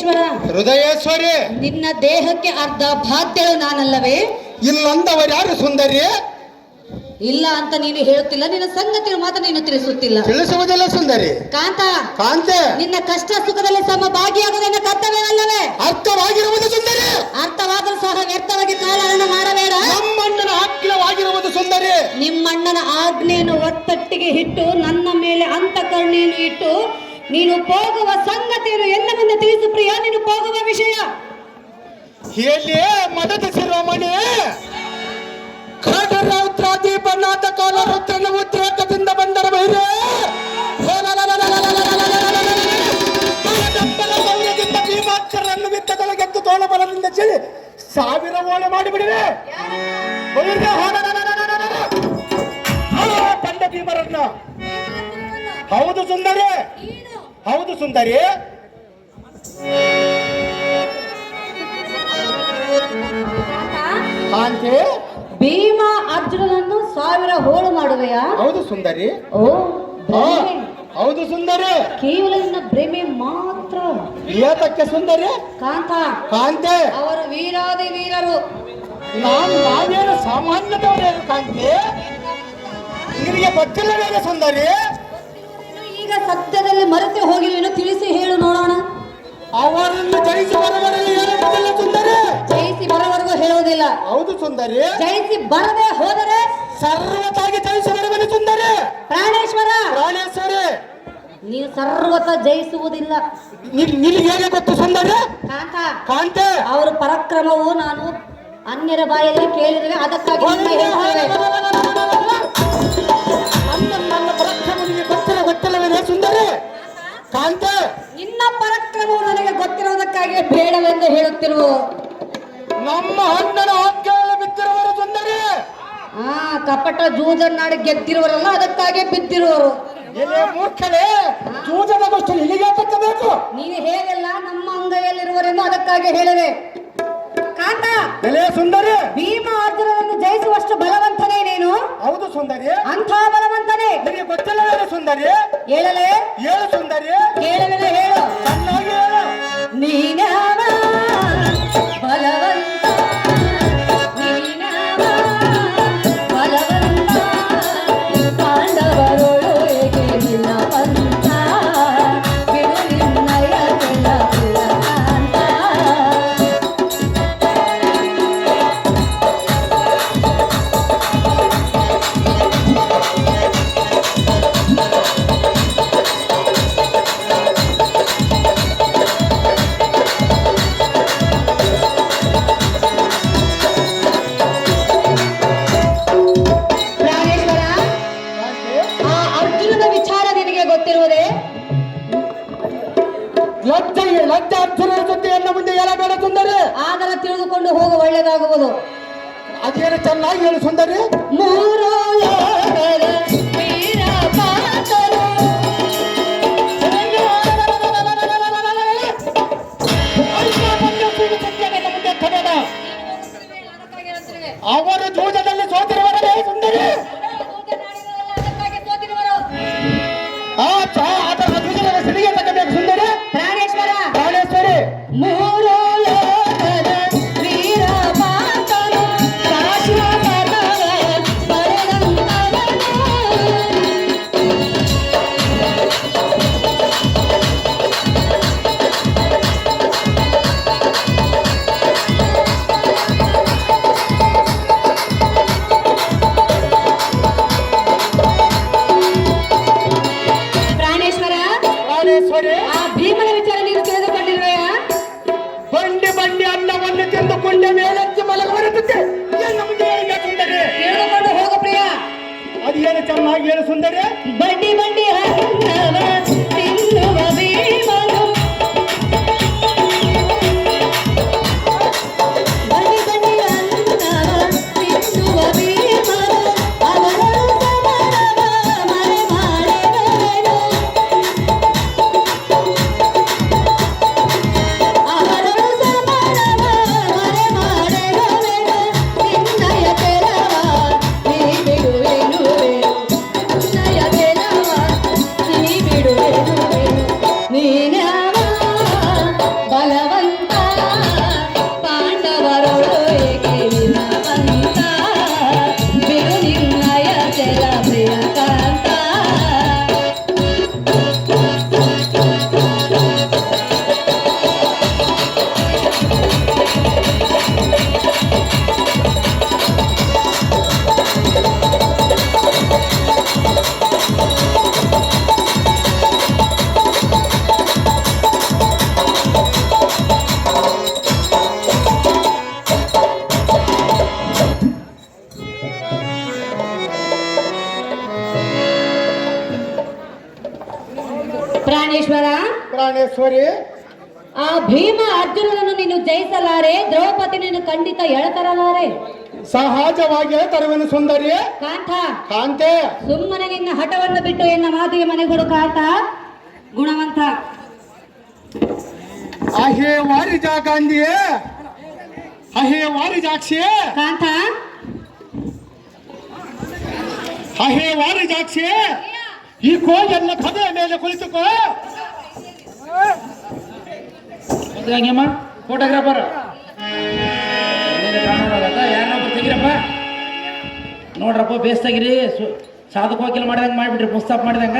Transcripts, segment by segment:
ಹೃದಯೇಶ್ವರ ಹೃದಯೇಶ್ವರಿ, ನಿನ್ನ ದೇಹಕ್ಕೆ ಅರ್ಧ ಬಾಧ್ಯಳು ನಾನಲ್ಲವೇ? ಇಲ್ಲಂದವರು ಯಾರು ಸುಂದರಿ? ಇಲ್ಲ ಅಂತ ನೀನು ಹೇಳುತ್ತಿಲ್ಲ, ನಿನ್ನ ಸಂಗತಿಯ ಮಾತ್ರ ನೀನು ತಿಳಿಸುತ್ತಿಲ್ಲ. ತಿಳಿಸುವುದಿಲ್ಲ ಸುಂದರಿ. ಕಾಂತ, ಕಾಂತೆ, ನಿನ್ನ ಕಷ್ಟ ಸುಖದಲ್ಲಿ ಸಮಭಾಗಿಯಾಗುವುದು ನಿನ್ನ ಕರ್ತವ್ಯವಲ್ಲವೇ? ಅರ್ಥವಾಗಿರುವುದು ಸುಂದರಿ. ಅರ್ಥವಾದರೂ ಸಹ ವ್ಯರ್ಥವಾಗಿ ಕಾಲಹರಣ ಮಾಡಬೇಡ. ನಮ್ಮಣ್ಣನ ಆಜ್ಞವಾಗಿರುವುದು ಸುಂದರಿ. ನಿಮ್ಮಣ್ಣನ ಆಜ್ಞೆಯನ್ನು ಒತ್ತಟ್ಟಿಗೆ ಇಟ್ಟು ನನ್ನ ಮೇಲೆ ಅಂತಃಕರಣೆಯನ್ನು ಇಟ್ಟು ನೀನು ಹೋಗುವ ಸಂಗತಿಯನ್ನು ಎಲ್ಲ ಮುಂದೆ ತಿಳಿಸು ಪ್ರಿಯ. ನೀನು ಹೋಗುವ ವಿಷಯ ಎಲ್ಲಿ ಮದದ ಶಿರೋಮಣಿ ಖಡ್ರೌತ್ರಾದಿ ಬಣ್ಣಾದ ಕಾಲ ರುದ್ರನ ಉದ್ರೇಕದಿಂದ ಬಂದರ ಬೈರೆ ಭೀಮಾಕ್ಷರನ್ನು ವಿತ್ತದೊಳಗೆದ್ದು ತೋಳಬಲದಿಂದ ಚೆಲ್ಲಿ 1000 ಓಳೆ ಮಾಡಿಬಿಡಿವೆ. ಪಂಡ ಭೀಮರನ್ನ. ಹೌದು ಸುಂದರಿ, ಹೌದು ಸುಂದರಿ. ಕಾಂತೆ, ಭೀಮ ಅರ್ಜುನನನ್ನು 1000 ಹೋಳು ಮಾಡುವೆಯಾ? ಹೌದು ಸುಂದರಿ. ಓ ಭ್ರಮೆ. ಹೌದು ಸುಂದರಿ. ಕೇವಲ ನಿನ್ನ ಭ್ರಮೆ ಮಾತ್ರ. ಏತಕ್ಕೆ ಸುಂದರಿ? ಕಾಂತ, ಕಾಂತೆ, ಅವರು ವೀರಾದಿ ವೀರರು. ನಾವೇನು ಸಾಮಾನ್ಯದವರೇನು ಕಾಂತೆ? ನಿನಗೆ ಗೊತ್ತಿಲ್ಲವೇನು ಸುಂದರಿ? ಈಗ ಸದ್ಯದಲ್ಲಿ ಮರೆತು ಹೋಗಿಲ್ವೇನು? ತಿಳಿಸಿ ಹೇಳು ನೋಡೋಣ. ಅವರನ್ನು ಜಯಿಸಿ ಬರವರೆಗೆ ಹೇಳುವುದಿಲ್ಲ ಸುಂದರಿ. ಜಯಿಸಿ ಬರೋವರೆಗೂ ಹೇಳುವುದಿಲ್ಲ. ಹೌದು ಸುಂದರಿ. ಜಯಿಸಿ ಬರದೆ ಹೋದರೆ ಸರ್ವತಾಗಿ ಜಯಿಸಿ ಬರುವನು ಸುಂದರಿ. ಪ್ರಾಣೇಶ್ವರ, ಪ್ರಾಣೇಶ್ವರಿ, ನೀನು ಸರ್ವತ ಜಯಿಸುವುದಿಲ್ಲ. ನಿನಗೆ ಹೇಗೆ ಗೊತ್ತು ಸುಂದರಿ? ಕಾಂತ, ಕಾಂತೆ, ಅವರ ಪರಾಕ್ರಮವು ನಾನು ಅನ್ಯರ ಬಾಯಲ್ಲಿ ಕೇಳಿದರೆ ಅದಕ್ಕಾಗಿ ನನ್ನ ಪರಾಕ್ರಮ ನಿಮಗೆ ಗೊತ್ತಿಲ್ಲವೇನೇ ಸುಂದರಿ? ಕಾಂತೆ, ನಿನ್ನ ಪರಾಕ್ರಮವು ನನಗೆ ಗೊತ್ತಿರುವುದಕ್ಕಾಗಿ ಬೇಡವೆಂದು ಹೇಳುತ್ತಿರುವ ನಮ್ಮ ಅಣ್ಣನ ಆಜ್ಞೆಯಲ್ಲಿ ಬಿದ್ದಿರುವರು ಸುಂದರಿ. ಕಪಟ ಜೂಜನ್ನಾಡಿ ಗೆದ್ದಿರುವರಲ್ಲ, ಅದಕ್ಕಾಗಿ ಬಿದ್ದಿರುವರು. ಎಲೆ ಮೂರ್ಖನೇ, ಜೂಜನ ಗೋಷ್ಠಿ ಇಲ್ಲಿಗೆ ತಕ್ಕಬೇಕು. ನೀನು ಹೇಗೆಲ್ಲ ನಮ್ಮ ಅಂಗೈಯಲ್ಲಿರುವರೆಂದು ಅದಕ್ಕಾಗಿ ಹೇಳುವೆ. ಕಾಂತ, ಎಲೆ ಸುಂದರಿ, ಭೀಮ ಅರ್ಜುನನನ್ನು ಜಯಿಸುವಷ್ಟು ಬಲವಂತನೇ ನೀನು. ಹೌದು ಸುಂದರಿ. ಅಂಥ ಬಲವಂತನೇ. ನಿನಗೆ ಗೊತ್ತಿಲ್ಲವೇನು ಸುಂದರಿ? ಹೇಳಲೇ? ಹೇಳು ಸುಂದರಿ. ಕೇಳಲೇ? ಹೇಳು. ಚೆನ್ನಾಗಿ ಹೇಳು. ನೀನವ ಬಲವಂತ, ನೀನವ ಬಲವಂತ, ಪಾಂಡವರೊಳು ಏಕೆ ನಿನ್ನ ಪಂಥ, ಬಿಡು ನಿನ್ನಯ ಕುಲ ಕುಲಕಾಂತ. ಗೊತ್ತಿರುವುದೇ? ಲಜ್ಜ ಅರ್ಜುನರ ಜೊತೆ ಎಲ್ಲ ಮುಂದೆ ಹೇಳಬೇಡ ಸುಂದರಿ. ಆದರ ತಿಳಿದುಕೊಂಡು ಹೋಗ, ಒಳ್ಳೆಯದಾಗುವುದು. ಅದೇನು ಚೆನ್ನಾಗಿ ಹೇಳು ಸುಂದರಿ. ಮೂರು ಲೋಕದ ವೀರ ಪಾತರು, ಅವರು ಜೂಜದಲ್ಲಿ ಸೋತಿರುವರೇ ಸುಂದರಿ. ಅದರ ಜೂಜದ ಸಿಡಿಗೆ ತಕ್ಕಬೇಕು ಸುಂದರಿ. ಪ್ರಾಣೇಶ್ವರ, ಪ್ರಾಣೇಶ್ವರಿ, ಮೂರು ಲೋಕದ ವೀರ ಪಾತರು, ಶಾಶ್ವತದ ಪರದಂತವನು. ಆ ಭೀಮನ ವಿಚಾರ ನೀನು ತಿಳಿದುಕೊಂಡಿರುವೆಯಾ? ಬಂಡಿ ಅನ್ನವನ್ನು ತಿಂದುಕೊಂಡೆ ಮೇಲೆತ್ತಿ ಮಲಗುತ್ತಿದ್ದೆ. ನಮಗೆ ಸುಂದರಿ ತಿಳಿದುಕೊಂಡು ಹೋಗ ಪ್ರಿಯ. ಅದೇನು ಚೆನ್ನಾಗಿ ಹೇಳು ಸುಂದರಿ. ಬಂಡಿ ಅನ್ನವ ತಿನ್ನುವ ಭೀಮನು, ಬಂಡಿ ಅನ್ನವ ತಿನ್ನುವ ಭೀಮನು, ಅವರನ್ನು ಸಮರವ ಮರೆ ಮಾಡಿದವನು, ಅವರನ್ನು ಸಮರವ ಮರೆ ಮಾಡಿದವನು, ನಿನ್ನಯ ಕೆಲವ ನೀ ಬಿಡುವೆನು, ನಿನ್ನಯ ಕೆಲವ ಮಹೇಶ್ವರಿ, ಆ ಭೀಮ ಅರ್ಜುನನನ್ನು ನೀನು ಜಯಿಸಲಾರೆ, ದ್ರೌಪದಿ ನೀನು ಖಂಡಿತ ಎಳತರಲಾರೆ. ಸಹಜವಾಗಿ ತರುವೆನು ಸುಂದರಿ. ಕಾಂತ, ಕಾಂತೆ, ಸುಮ್ಮನೆ ನಿನ್ನ ಹಠವನ್ನು ಬಿಟ್ಟು ಎನ್ನ ಮಾತಿಗೆ ಮನೆಗೊಡು ಕಾಂತ. ಗುಣವಂತ ಅಹೇ ವಾರಿಜಾ ಗಾಂಧಿಯೇ, ಅಹೇ ವಾರಿಜಾಕ್ಷಿಯೇ, ಕಾಂತ, ಅಹೇ ವಾರಿಜಾಕ್ಷಿಯೇ, ಈ ಕೋಜನ್ನ ಕದೆಯ ಮೇಲೆ ಕುಳಿತುಕೋ. ಹಂಗಮ್ಮ ಫೋಟೋಗ್ರಾಫರ್ ಯಾರನ್ನೊಬ್ಬರು ತೆಗಿರಪ್ಪ. ನೋಡ್ರಪ್ಪ ಬೇಸ್ತಾಗಿರಿ, ಸಾಧಕ ವಕೀಲ ಮಾಡಿದಂಗೆ ಮಾಡಿಬಿಟ್ರಿ, ಪುಸ್ತಕ ಮಾಡಿದಂಗ.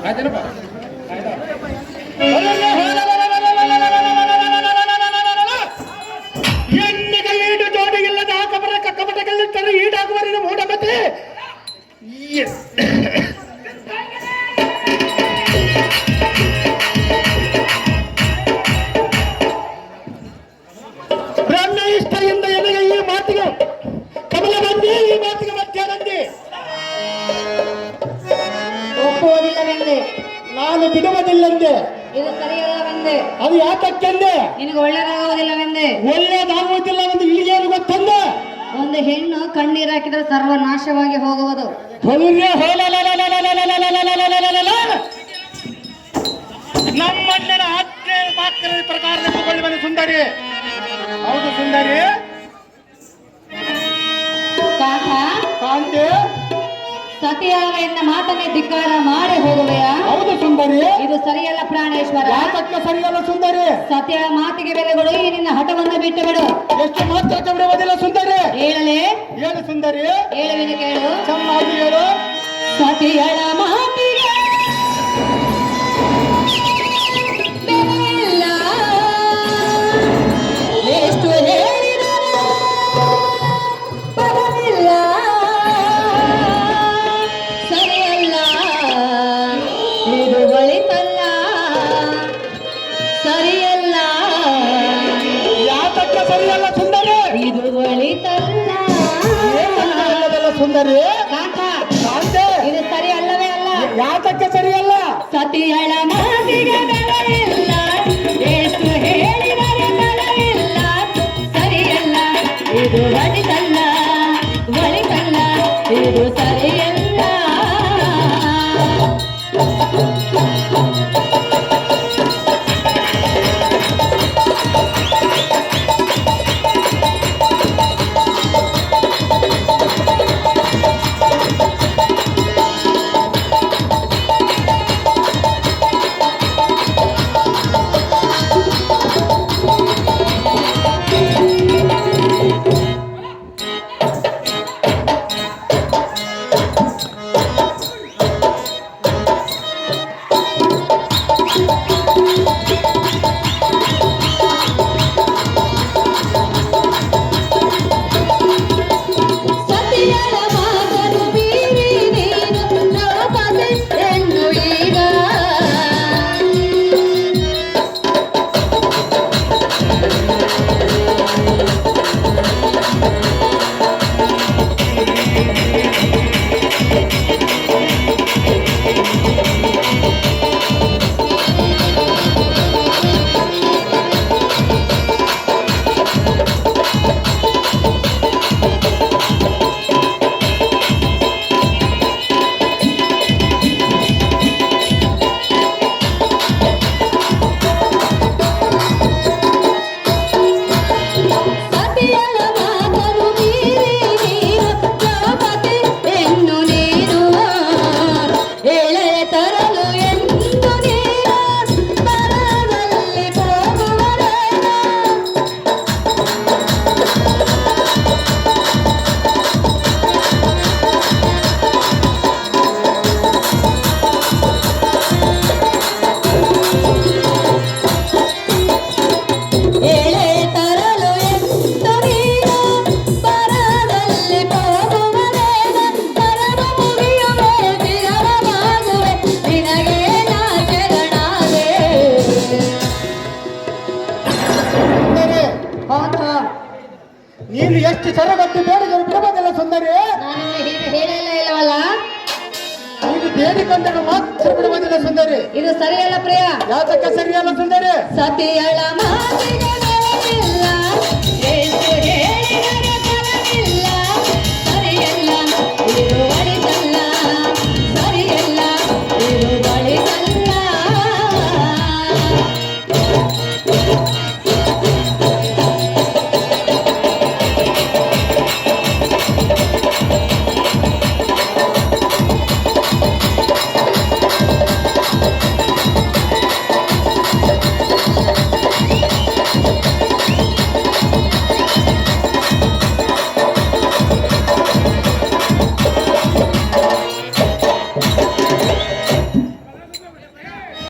ಆಯ್ತೇನಪ್ಪ? ಎಣ್ಣೆಗೆ ಈಡು ಜೋಡಿಗಿಲ್ಲದ ಕಬರ ಕಕ್ಕಪಟಗಳಿದ್ದರೆ ಈಡಾಗುವರಿನ ಮೂಢಮತೆ. ಬ್ರಹ್ಮ ಇಷ್ಟದಿಂದ ಎನಗೆ ಈ ಮಾತಿಗೆ ಕಮಲ ಬಂದಿ, ಈ ಮಾತಿಗೆ ಮಧ್ಯ ಬಂದಿ. ಒಪ್ಪುವುದಿಲ್ಲವೆಂದೆ, ನಾನು ಬಿಡುವುದಿಲ್ಲಂದೆ. ಇದು ಸರಿಯಲ್ಲವೆಂದೆ, ಅದು ಯಾತಕ್ಕೆಂದೆ? ನಿನಗೆ ಒಳ್ಳೆಯದಾಗುವುದಿಲ್ಲವೆಂದೆ. ಒಳ್ಳೆಯದಾಗುವುದಿಲ್ಲವೆಂದು ಇಳಿಗೇನು ಗೊತ್ತಂದೆ? ಒಂದು ಹೆಣ್ಣು ಕಣ್ಣೀರು ಹಾಕಿದ್ರೆ ಸರ್ವನಾಶವಾಗಿ ಹೋಗುವುದು. ನಮ್ಮಣ್ಣನ ಆಜ್ಞೆ ವಾಕ್ಯದ ಪ್ರಕಾರ ನಡೆದುಕೊಳ್ಳುವನು ಸುಂದರಿ. ಹೌದು ಸುಂದರಿ. ಕಾಂತ, ಕಾಂತೆ, ಸತಿಯಾಗ ಎನ್ನ ಮಾತನ್ನೇ ಧಿಕ್ಕಾರ ಮಾಡಿ ಹೋಗುವೆಯಾ? ಹೌದು ಸುಂದರಿ. ಇದು ಸರಿಯಲ್ಲ ಪ್ರಾಣೇಶ್ವರ. ಯಾತಕ್ಕೆ ಸರಿಯಲ್ಲ ಸುಂದರಿ? ಸತಿಯ ಮಾತಿಗೆ ಬೆಲೆ ಕೊಡು, ಈ ನಿನ್ನ ಹಠವನ್ನು ಬಿಟ್ಟು ಬಿಡು. ಎಷ್ಟು ಮಾತ್ರಕ್ಕೆ ಬಿಡುವುದಿಲ್ಲ ಸುಂದರಿ. ಹೇಳಲೇ? ಏನು ಸುಂದರಿ? ಹೇಳುವಿನ ಕೇಳು. ಚೆನ್ನಾಗಿ ಹೇಳು. ಸತಿಯಳ ಮಾತಿಗೆ ಬೆಲೆ ಇಲ್ಲ, ಎಷ್ಟು ಹೇಳಿದರೂ ಬರಲಿಲ್ಲ. ಸರಿಯಲ್ಲ, ಇದು ಒಳಿತಲ್ಲ. ಸರಿಯಲ್ಲ, ಯಾತಕ್ಕೆ ಸರಿಯಲ್ಲ ಸುಂದರಿ? ಇದು ಒಳಿತಲ್ಲ. ಏನಂತ ಹೇಳೋದಲ್ಲ ಸುಂದರಿ. ಕಾಂತ, ಕಾಂತೆ, ಇದು ಸರಿ ಅಲ್ಲವೇ ಅಲ್ಲ. ಯಾತಕ್ಕೆ ಸರಿಯಲ್ಲ? ಸತಿಯಳ ಮಾತಿಗೆ ಬೆಲೆ ಇಲ್ಲ, ಎಷ್ಟು ಹೇಳಿದರೆ ಬೆಲೆಯಿಲ್ಲ. ಸರಿಯಲ್ಲ, ಇದು ಒಳಿತಲ್ಲ. ಒಳಿತಲ್ಲ, ಇದು ಸರಿಯಲ್ಲ. ಇಷ್ಟು ಸರಗಟ್ಟು ಬೇಡಿದರು ಬಿಡಬಹುದಲ್ಲ ಸುಂದರಿ? ನಾನು ಹೇಳಲ್ಲ ಇಲ್ಲವಲ್ಲ. ನೀನು ಬೇಡಿಕೊಂಡರು ಮಾತ್ರ ಬಿಡುವುದಿಲ್ಲ ಸುಂದರಿ. ಇದು ಸರಿಯಲ್ಲ ಪ್ರಿಯ. ಯಾತಕ್ಕೆ ಸರಿಯಲ್ಲ ಸುಂದರಿ? ಸತಿಯಳ ಮಾತಿಗೆ ಬರಲಿಲ್ಲ, ಎಷ್ಟು ಹೇಳಿದರೆ ಬರಲಿಲ್ಲ. ಸರಿಯಲ್ಲ ಇದು ಒಳಿತಲ್ಲ, ಸರಿಯಲ್ಲ ಇದು ಒಳಿತಲ್ಲ.